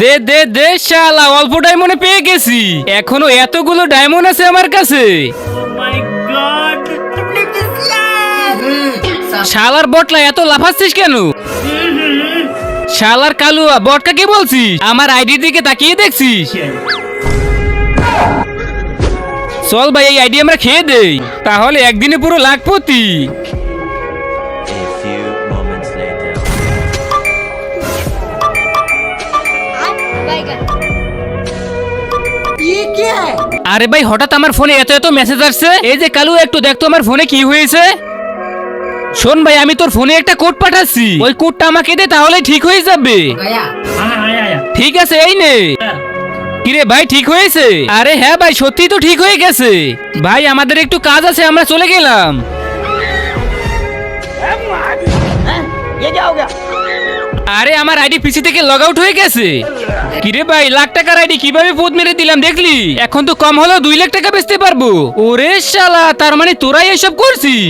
দে দে দে শালা, অল্প ডায়মন্ডে পেয়ে গেছি। এখনো এতগুলো ডায়মন্ড আছে আমার কাছে। শালার বটলা এত লাফাচ্ছিস কেন? শালার কালুয়া, বটকা কি বলছিস? আমার আইডির দিকে তাকিয়ে দেখছিস? চল ভাই, এই আইডি আমরা খেয়ে দেই, তাহলে একদিনে পুরো lakhpati. A few moments later. আরে ভাই, হঠাৎ আমার ফোনে এত এত মেসেজ আসছে। এই যে কালু, একটু দেখতো আমার ফোনে কি হয়েছে। শোন ভাই, আমি তোর ফোনে একটা কোড পাঠাচ্ছি, ওই কোডটা আমাকে দে, তাহলে ঠিক হয়ে যাবে। ঠিক আছে, এই নে। কিরে ভাই, ঠিক হয়েছে? আরে হ্যাঁ ভাই, সত্যি তো ঠিক হয়ে গেছে। ভাই আমাদের একটু কাজ আছে, আমরা চলে গেলাম। আরে আমার আইডি পিসি থেকে লগ আউট হয়ে গেছে। কিরে ভাই, লাখ টাকার আইডি কিভাবে পোদ মেরে দিলাম দেখলি? এখন তো কম হলেও 2 লাখ টাকা বেচতে পারবো। ওরে শালা, তার মানে তোরাই এসব করছিস?